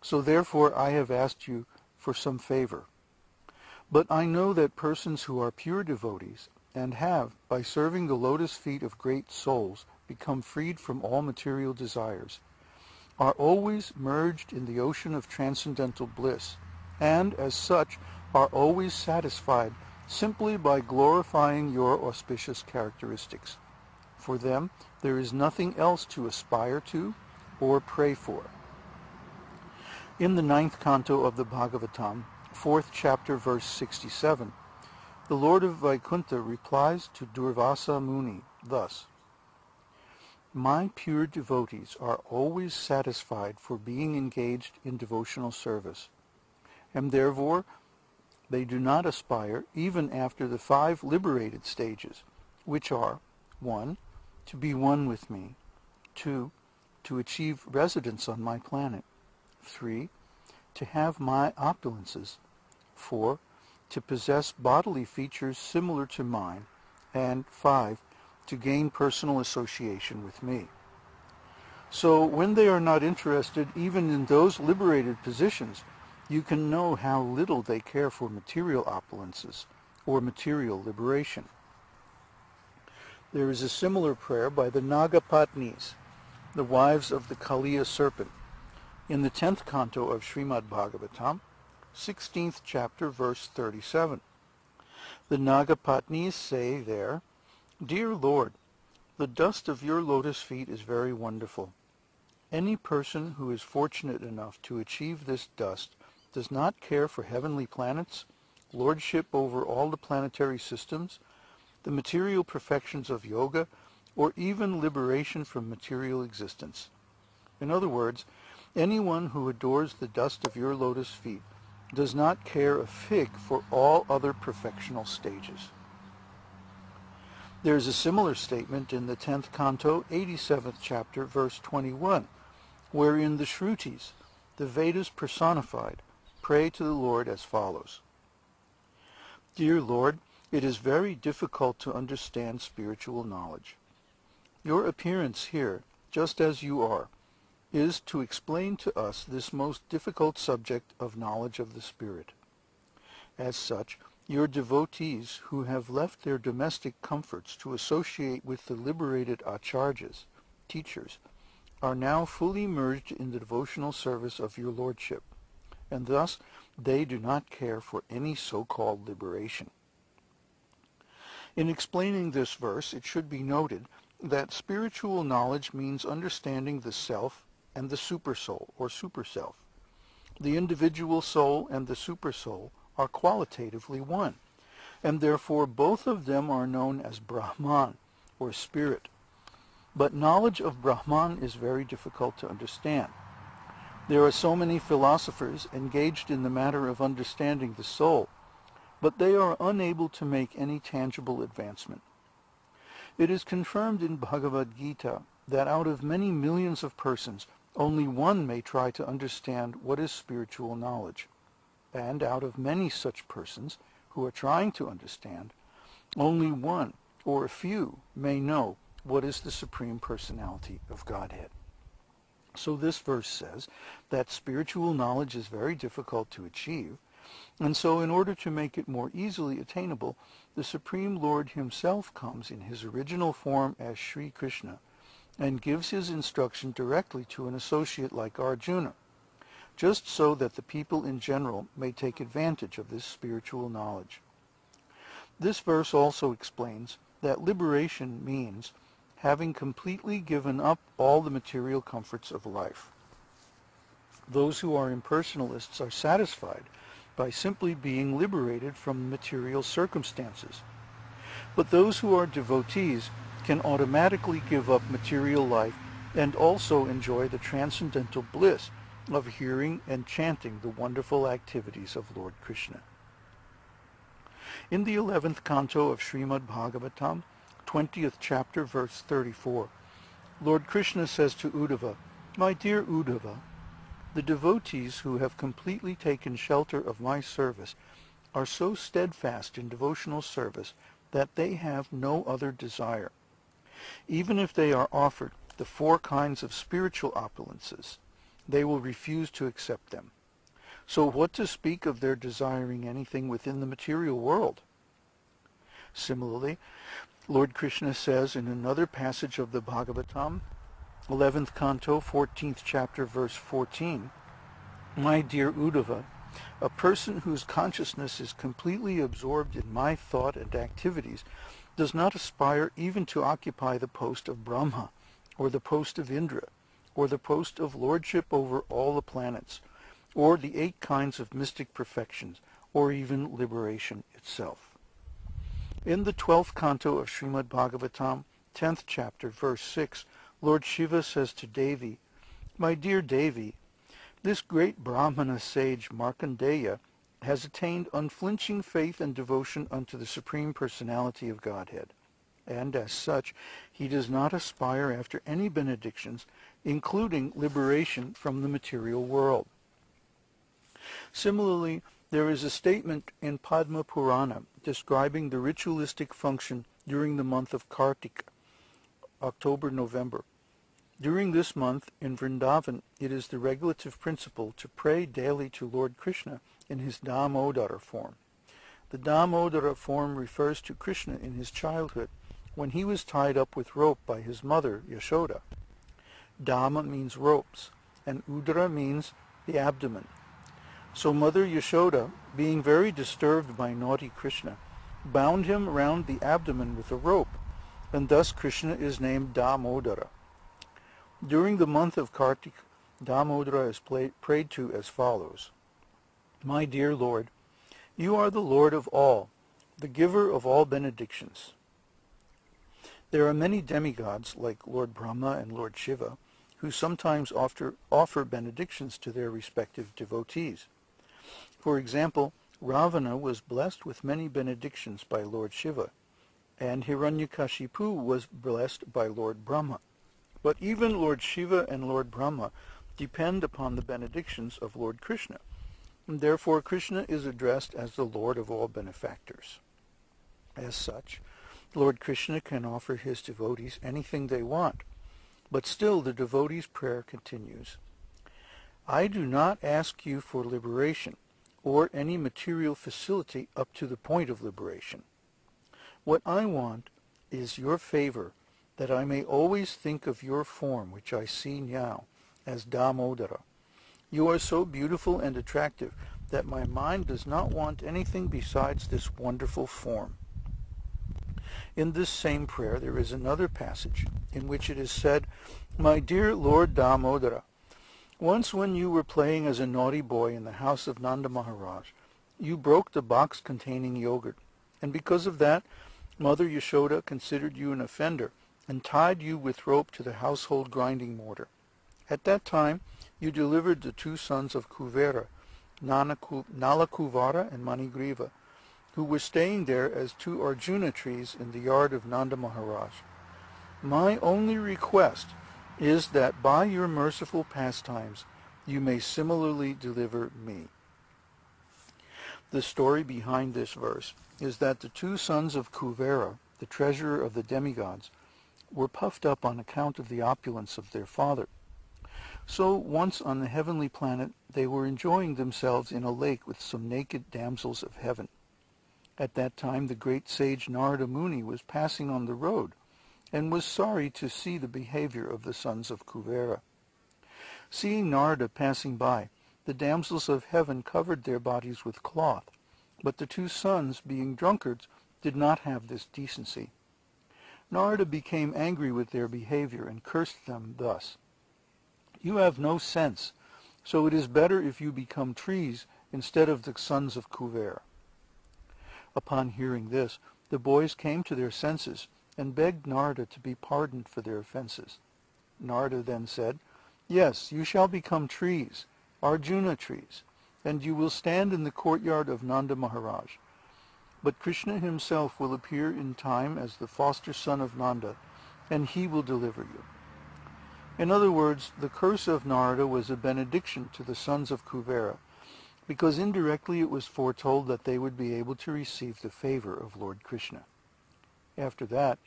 So therefore I have asked you for some favor. But I know that persons who are pure devotees, and have, by serving the lotus feet of great souls, become freed from all material desires, are always merged in the ocean of transcendental bliss, and, as such, are always satisfied simply by glorifying your auspicious characteristics. For them, there is nothing else to aspire to or pray for. In the 9th canto of the Bhagavatam, 4th chapter, verse 67, the Lord of Vaikuntha replies to Durvasa Muni thus: My pure devotees are always satisfied for being engaged in devotional service, and therefore they do not aspire even after the 5 liberated stages, which are 1. To be one with me, 2. To achieve residence on my planet, 3. To have my opulences, 4. To possess bodily features similar to mine, and 5. To gain personal association with me. So when they are not interested even in those liberated positions, you can know how little they care for material opulences or material liberation. There is a similar prayer by the Nagapatnis, the wives of the Kaliya serpent, in the 10th canto of Śrīmad-Bhāgavatam, 16th chapter, verse 37. The Nagapatnis say there, Dear Lord, the dust of your lotus feet is very wonderful. Any person who is fortunate enough to achieve this dust does not care for heavenly planets, lordship over all the planetary systems, the material perfections of yoga, or even liberation from material existence. In other words, anyone who adores the dust of your lotus feet does not care a fig for all other perfectional stages. There is a similar statement in the 10th canto, 87th chapter, verse 21, wherein the Shrutis, the Vedas personified, pray to the Lord as follows: Dear Lord, it is very difficult to understand spiritual knowledge. Your appearance here, just as you are, is to explain to us this most difficult subject of knowledge of the Spirit. As such, your devotees who have left their domestic comforts to associate with the liberated Acharjas, teachers, are now fully merged in the devotional service of your Lordship, and thus they do not care for any so-called liberation. In explaining this verse, it should be noted that spiritual knowledge means understanding the self and the supersoul, or superself. The individual soul and the supersoul are qualitatively one, and therefore both of them are known as Brahman, or spirit. But knowledge of Brahman is very difficult to understand. There are so many philosophers engaged in the matter of understanding the soul, but they are unable to make any tangible advancement. It is confirmed in Bhagavad-gītā that out of many millions of persons, only one may try to understand what is spiritual knowledge. And out of many such persons who are trying to understand, only one or a few may know what is the Supreme Personality of Godhead. So this verse says that spiritual knowledge is very difficult to achieve, and so in order to make it more easily attainable, the Supreme Lord himself comes in his original form as Sri Krishna and gives his instruction directly to an associate like Arjuna, just so that the people in general may take advantage of this spiritual knowledge. This verse also explains that liberation means having completely given up all the material comforts of life. Those who are impersonalists are satisfied by simply being liberated from material circumstances. But those who are devotees can automatically give up material life and also enjoy the transcendental bliss of hearing and chanting the wonderful activities of Lord Krishna. In the 11th canto of Śrīmad-Bhāgavatam, 20th chapter, verse 34, Lord Krishna says to Uddhava, My dear Uddhava, the devotees who have completely taken shelter of my service are so steadfast in devotional service that they have no other desire. Even if they are offered the 4 kinds of spiritual opulences, they will refuse to accept them. So what to speak of their desiring anything within the material world? Similarly, Lord Krishna says in another passage of the Bhagavatam, 11th Canto, 14th chapter, verse 14, "My dear Uddhava, a person whose consciousness is completely absorbed in my thought and activities does not aspire even to occupy the post of Brahma, or the post of Indra, or the post of lordship over all the planets, or the 8 kinds of mystic perfections, or even liberation itself." In the 12th canto of Śrīmad-Bhāgavatam, 10th chapter, verse 6, Lord Shiva says to Devi, "My dear Devi, this great Brahmana sage Markandeya has attained unflinching faith and devotion unto the Supreme Personality of Godhead, and as such he does not aspire after any benedictions, including liberation from the material world." Similarly, there is a statement in Padma Purana describing the ritualistic function during the month of Kartika, October-November. During this month, in Vrindavan, it is the regulative principle to pray daily to Lord Krishna in his Damodara form. The Damodara form refers to Krishna in his childhood, when he was tied up with rope by his mother, Yashoda. Dama means ropes, and Udara means the abdomen. So Mother Yashoda, being very disturbed by naughty Krishna, bound him round the abdomen with a rope, and thus Krishna is named Damodara. During the month of Kartik, Damodara is prayed to as follows: "My dear Lord, you are the Lord of all, the giver of all benedictions." There are many demigods, like Lord Brahma and Lord Shiva, who sometimes offer benedictions to their respective devotees. For example, Ravana was blessed with many benedictions by Lord Shiva, and Hiranyakashipu was blessed by Lord Brahma. But even Lord Shiva and Lord Brahma depend upon the benedictions of Lord Krishna, and therefore Krishna is addressed as the Lord of all benefactors. As such, Lord Krishna can offer his devotees anything they want, but still the devotee's prayer continues. "I do not ask you for liberation, or any material facility up to the point of liberation. What I want is your favor, that I may always think of your form, which I see now, as Damodara. You are so beautiful and attractive that my mind does not want anything besides this wonderful form." In this same prayer there is another passage in which it is said, "My dear Lord Damodara, once when you were playing as a naughty boy in the house of Nanda Mahārāj, you broke the box containing yogurt, and because of that, Mother Yashoda considered you an offender and tied you with rope to the household grinding mortar. At that time, you delivered the 2 sons of Kuvera, Nalakuvara and Manigriva, who were staying there as 2 Arjuna trees in the yard of Nanda Mahārāj. My only request is that by your merciful pastimes you may similarly deliver me." The story behind this verse is that the 2 sons of Kuvera, the treasurer of the demigods, were puffed up on account of the opulence of their father. So once on the heavenly planet they were enjoying themselves in a lake with some naked damsels of heaven. At that time the great sage Narada Muni was passing on the road, and was sorry to see the behavior of the sons of Kuvera. Seeing Narada passing by, the damsels of heaven covered their bodies with cloth, but the 2 sons, being drunkards, did not have this decency. Narada became angry with their behavior and cursed them thus: "You have no sense, so it is better if you become trees instead of the sons of Kuvera." Upon hearing this, the boys came to their senses and begged Narada to be pardoned for their offenses. Narada then said, "Yes, you shall become trees, Arjuna trees, and you will stand in the courtyard of Nanda Mahārāj. But Krishna himself will appear in time as the foster son of Nanda, and he will deliver you." In other words, the curse of Narada was a benediction to the sons of Kuvera, because indirectly it was foretold that they would be able to receive the favor of Lord Krishna. After that,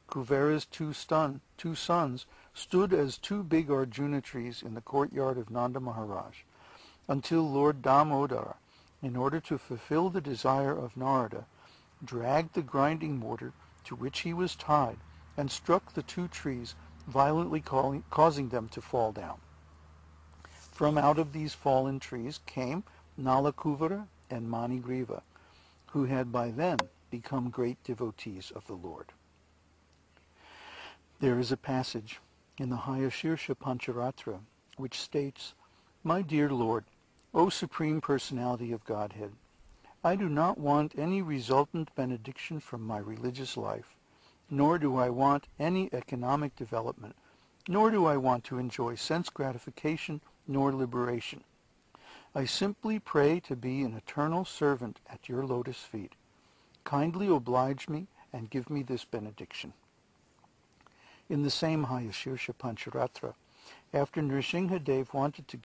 Kuvera's two sons stood as two big Arjuna trees in the courtyard of Nanda Mahārāj, until Lord Damodara, in order to fulfill the desire of Narada, dragged the grinding mortar to which he was tied and struck the two trees, violently causing them to fall down. From out of these fallen trees came Nalakuvara and Manigriva, who had by then become great devotees of the Lord. There is a passage in the Hayashirsha Pancharatra which states, "My dear Lord, O Supreme Personality of Godhead, I do not want any resultant benediction from my religious life, nor do I want any economic development, nor do I want to enjoy sense gratification nor liberation. I simply pray to be an eternal servant at your lotus feet. Kindly oblige me and give me this benediction." In the same Hayashirsha Pancharatra, after Nrsimhadev wanted to